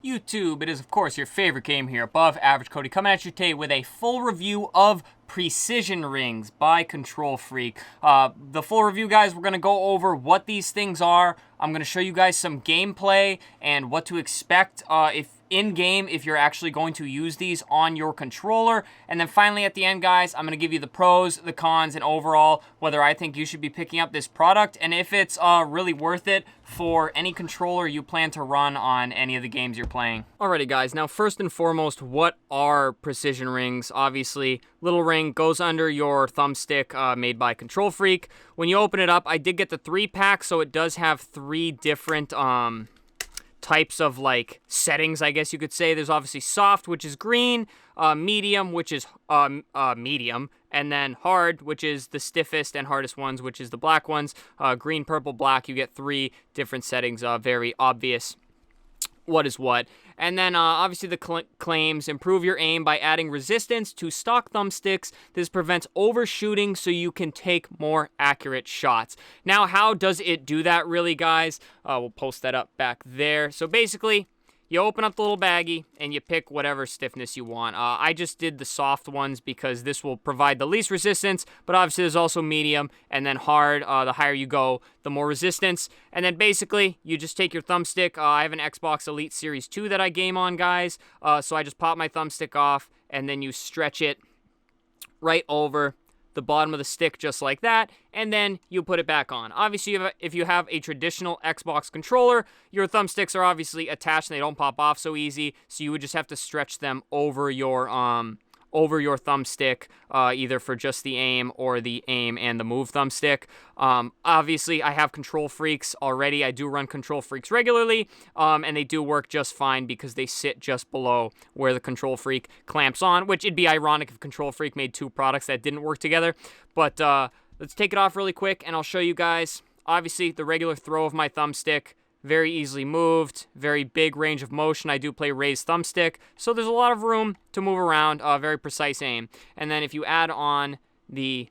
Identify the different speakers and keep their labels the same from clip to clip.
Speaker 1: YouTube, it is of course your favorite game here, Above Average Cody, coming at you today with a full review of Precision Rings by Control Freak. The full review, guys, we're going to go over what these things are. I'm going to show you guys some gameplay and what to expect if in-game if you're actually going to use these on your controller. And then finally at the end, guys, I'm going to give you the pros, the cons, and overall whether I think you should be picking up this product and if it's really worth it for any controller you plan to run on any of the games you're playing. Alrighty, guys, now first and foremost, what are Precision Rings? Obviously, little ring goes under your thumbstick, made by Control Freak. When you open it up, I did get the 3-pack, so it does have 3 different types of like settings, I guess you could say. There's obviously soft, which is green, medium, which is medium, and then hard, which is the stiffest and hardest ones, which is the black ones. Green, purple, black, you get 3 different settings, very obvious what is what. And then obviously the claims: improve your aim by adding resistance to stock thumbsticks. This prevents overshooting so you can take more accurate shots. Now, how does it do that really, guys? We'll post that up back there. So basically, you open up the little baggie and you pick whatever stiffness you want. I just did the soft ones because this will provide the least resistance, but obviously there's also medium and then hard. The higher you go, the more resistance. And then basically, you just take your thumbstick. I have an Xbox Elite Series 2 that I game on, guys. So I just pop my thumbstick off and then you stretch it right over the bottom of the stick just like that, and then you put it back on. Obviously, if you have a traditional Xbox controller, your thumbsticks are obviously attached and they don't pop off so easy, so you would just have to stretch them over your thumbstick, either for just the aim or the aim and the move thumbstick. Obviously, I have Control Freaks already. I do run Control Freaks regularly, and they do work just fine because they sit just below where the Control Freak clamps on, which it'd be ironic if Control Freak made 2 products that didn't work together. But let's take it off really quick, and I'll show you guys. Obviously, the regular throw of my thumbstick, very easily moved, very big range of motion. I do play raised thumbstick, so there's a lot of room to move around, very precise aim. And then if you add on the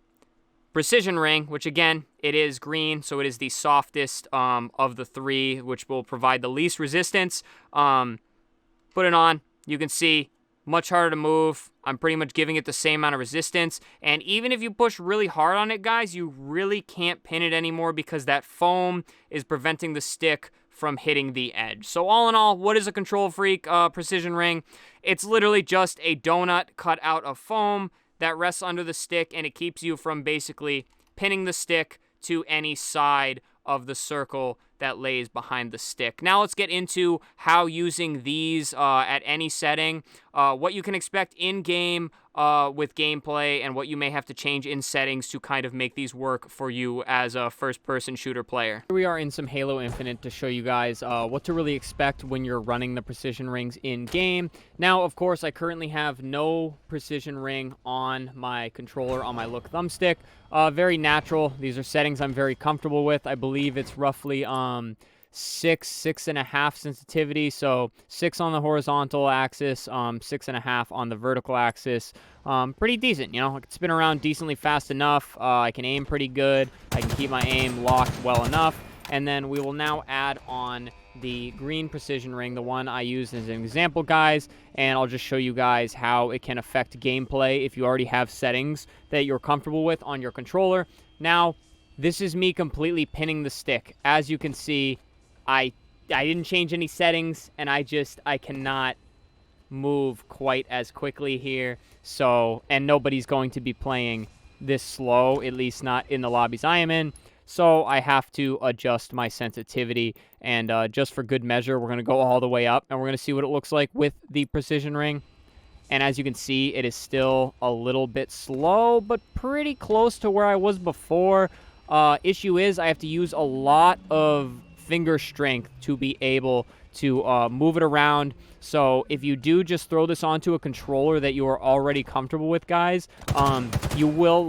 Speaker 1: Precision Ring, which again, it is green, so it is the softest of the 3, which will provide the least resistance. Put it on, you can see, much harder to move. I'm pretty much giving it the same amount of resistance. And even if you push really hard on it, guys, you really can't pin it anymore because that foam is preventing the stick from hitting the edge. So all in all, what is a Control Freak Precision Ring? It's literally just a donut cut out of foam that rests under the stick, and it keeps you from basically pinning the stick to any side of the circle that lays behind the stick. Now let's get into how using these at any setting, what you can expect in-game with gameplay, and what you may have to change in settings to kind of make these work for you as a first-person shooter player. Here we are in some Halo Infinite to show you guys what to really expect when you're running the Precision Rings in-game. Now, of course, I currently have no Precision Ring on my controller, on my Look thumbstick. Very natural. These are settings I'm very comfortable with. I believe it's roughly 6.5 sensitivity, so 6 on the horizontal axis, 6.5 on the vertical axis. Pretty decent, you know. I can spin around decently fast enough. I can aim pretty good. I can keep my aim locked well enough. And then we will now add on the green Precision Ring, the one I used as an example, guys, and I'll just show you guys how it can affect gameplay if you already have settings that you're comfortable with on your controller. Now, this is me completely pinning the stick. As you can see, I didn't change any settings, and I cannot move quite as quickly here. So, and nobody's going to be playing this slow, at least not in the lobbies I am in. So I have to adjust my sensitivity, and just for good measure, we're going to go all the way up, and we're going to see what it looks like with the Precision Ring. And as you can see, it is still a little bit slow, but pretty close to where I was before. Issue is I have to use a lot of finger strength to be able to move it around. So if you do just throw this onto a controller that you are already comfortable with, guys, you will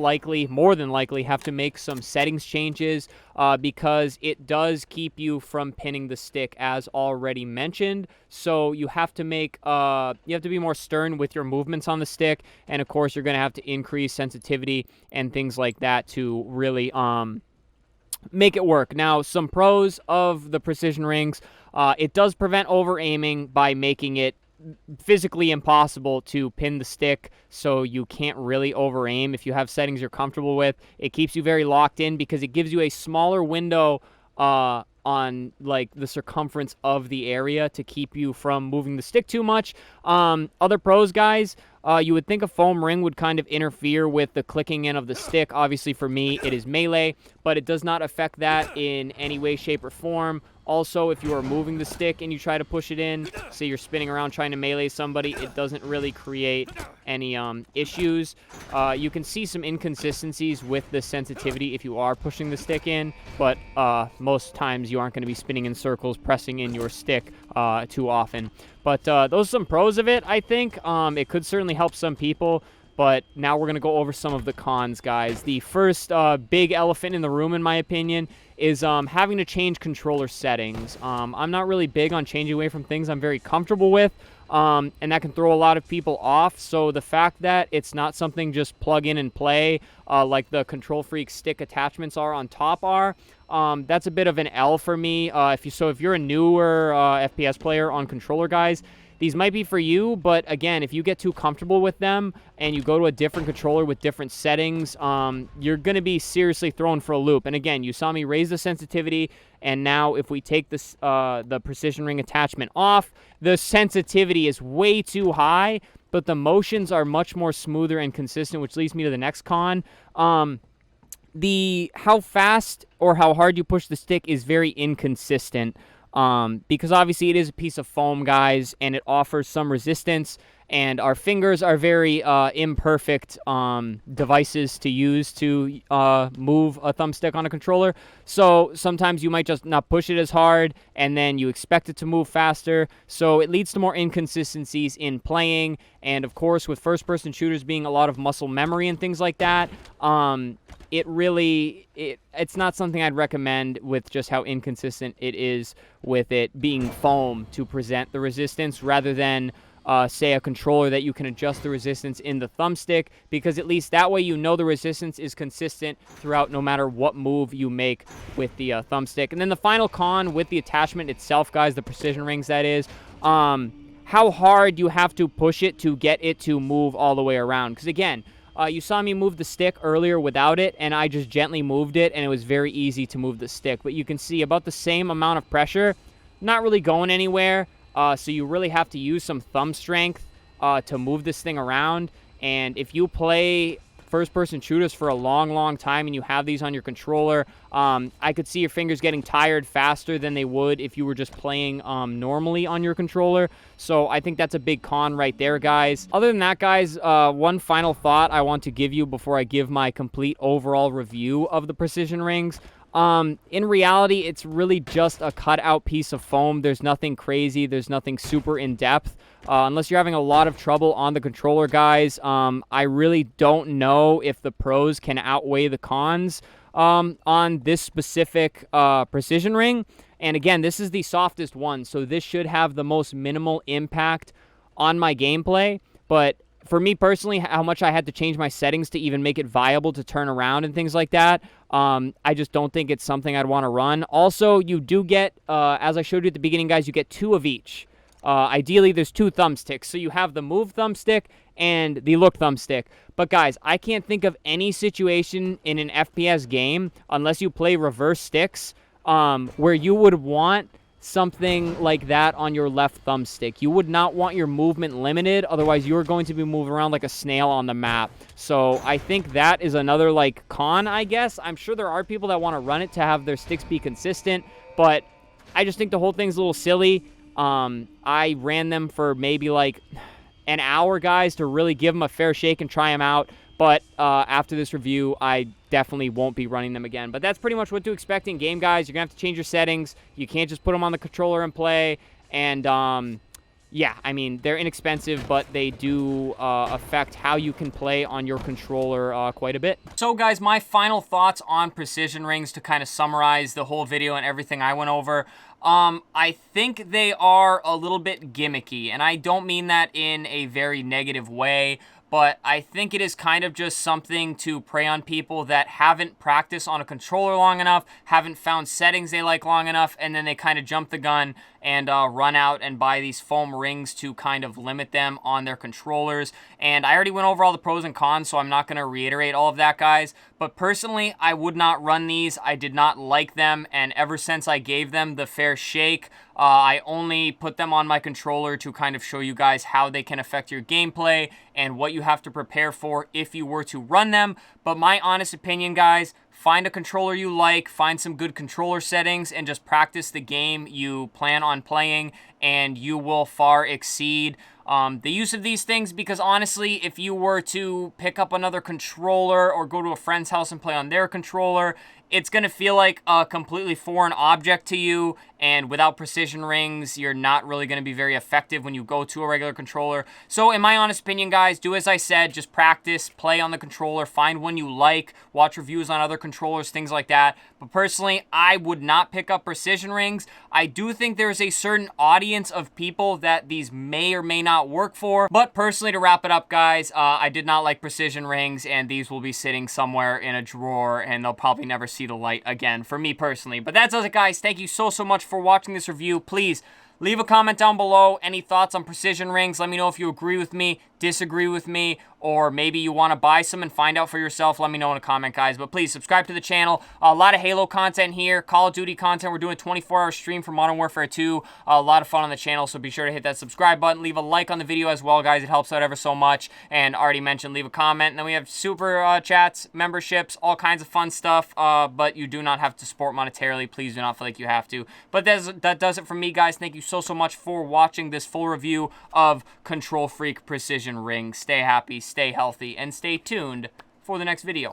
Speaker 1: more than likely have to make some settings changes because it does keep you from pinning the stick, as already mentioned. So you have to be more stern with your movements on the stick, and of course you're going to have to increase sensitivity and things like that to really make it work. Now, some pros of the Precision Rings.
Speaker 2: It does prevent over-aiming by making it physically impossible to pin the stick, so you can't really over-aim if you have settings you're comfortable with. It keeps you very locked in because it gives you a smaller window on like the circumference of the area to keep you from moving the stick too much. Other pros, guys, you would think a foam ring would kind of interfere with the clicking in of the stick. Obviously, for me, it is melee, but it does not affect that in any way, shape, or form. Also, if you are moving the stick and you try to push it in, say you're spinning around trying to melee somebody, it doesn't really create any issues. You can see some inconsistencies with the sensitivity if you are pushing the stick in, but most times you aren't going to be spinning in circles, pressing in your stick too often. But those are some pros of it, I think. It could certainly help some people. But now we're going to go over some of the cons, guys. The first big elephant in the room, in my opinion, is having to change controller settings. I'm not really big on changing away from things I'm very comfortable with, and that can throw a lot of people off. So the fact that it's not something just plug in and play like the Control Freak stick attachments are on top are, that's a bit of an L for me. If you're a newer FPS player on controller, guys, these might be for you, but again, if you get too comfortable with them and you go to a different controller with different settings, you're going to be seriously thrown for a loop. And again, you saw me raise the sensitivity, and now if we take this the precision ring attachment off, the sensitivity is way too high, but the motions are much more smoother and consistent, which leads me to the next con. How fast or how hard you push the stick is very inconsistent. Because obviously it is a piece of foam, guys, and it offers some resistance, and our fingers are very imperfect devices to use to move a thumbstick on a controller. So sometimes you might just not push it as hard, and then you expect it to move faster. So it leads to more inconsistencies in playing, and of course with first-person shooters being a lot of muscle memory and things like that, it's not something I'd recommend with just how inconsistent it is with it being foam to present the resistance rather than, say, a controller that you can adjust the resistance in the thumbstick, because at least that way you know the resistance is consistent throughout no matter what move you make with the thumbstick. And then the final con with the attachment itself, guys, the precision rings, that is, how hard you have to push it to get it to move all the way around. Because again, you saw me move the stick earlier without it, and I just gently moved it, and it was very easy to move the stick. But you can see about the same amount of pressure, not really going anywhere, so you really have to use some thumb strength to move this thing around. And if you play first-person shooters for a long, long time and you have these on your controller, I could see your fingers getting tired faster than they would if you were just playing normally on your controller. So I think that's a big con right there, guys. Other than that, guys, one final thought I want to give you before I give my complete overall review of the precision rings. In reality, it's really just a cut-out piece of foam. There's nothing crazy. There's nothing super in-depth. Unless you're having a lot of trouble on the controller, guys, I really don't know if the pros can outweigh the cons on this specific precision ring. And again, this is the softest one, so this should have the most minimal impact on my gameplay. But for me personally, how much I had to change my settings to even make it viable to turn around and things like that, I just don't think it's something I'd want to run. Also, you do get, as I showed you at the beginning, guys, you get 2 of each. Ideally, there's 2 thumbsticks. So you have the move thumbstick and the look thumbstick. But guys, I can't think of any situation in an FPS game, unless you play reverse sticks, where you would want something like that on your left thumbstick. You would not want your movement limited, otherwise you're going to be moving around like a snail on the map. So I think that is another like con, I guess. I'm sure there are people that want to run it to have their sticks be consistent, but I just think the whole thing's a little silly. I ran them for maybe like an hour, guys, to really give them a fair shake and try them out. But after this review, I definitely won't be running them again. But that's pretty much what to expect in game, guys. You're going to have to change your settings. You can't just put them on the controller and play. And, yeah, I mean, they're inexpensive, but they do affect how you can play on your controller quite a bit.
Speaker 1: So, guys, my final thoughts on precision rings to kind of summarize the whole video and everything I went over. I think they are a little bit gimmicky, and I don't mean that in a very negative way. But I think it is kind of just something to prey on people that haven't practiced on a controller long enough, haven't found settings they like long enough, and then they kind of jump the gun and run out and buy these foam rings to kind of limit them on their controllers. And I already went over all the pros and cons, so I'm not going to reiterate all of that, guys. But personally, I would not run these. I did not like them, and ever since I gave them the fair shake, I only put them on my controller to kind of show you guys how they can affect your gameplay and what you have to prepare for if you were to run them. But my honest opinion, guys, find a controller you like, find some good controller settings, and just practice the game you plan on playing, and you will far exceed the use of these things, because honestly, if you were to pick up another controller or go to a friend's house and play on their controller, it's going to feel like a completely foreign object to you, and without precision rings, you're not really going to be very effective when you go to a regular controller. So in my honest opinion, guys, do as I said, just practice, play on the controller, find one you like, watch reviews on other controllers, things like that. But personally, I would not pick up precision rings. I do think there's a certain audience of people that these may or may not work for, but personally, to wrap it up, guys, I did not like precision rings, and these will be sitting somewhere in a drawer, and they'll probably never see the light again for me personally. But that does it, guys. Thank you so much for watching this review. Please leave a comment down below. Any thoughts on precision rings? Let me know if you agree with me, disagree with me, or maybe you want to buy some and find out for yourself. Let me know in a comment, guys. But please subscribe to the channel. A lot of Halo content here, Call of Duty content. We're doing a 24-hour stream for Modern Warfare 2. A lot of fun on the channel, so be sure to hit that subscribe button. Leave a like on the video as well, guys. It helps out ever so much. And already mentioned, leave a comment. And then we have super chats, memberships, all kinds of fun stuff. But you do not have to support monetarily. Please do not feel like you have to. But that does it from me, guys. Thank you so much for watching this full review of Control Freak Precision Rings. Stay happy, stay healthy, and stay tuned for the next video.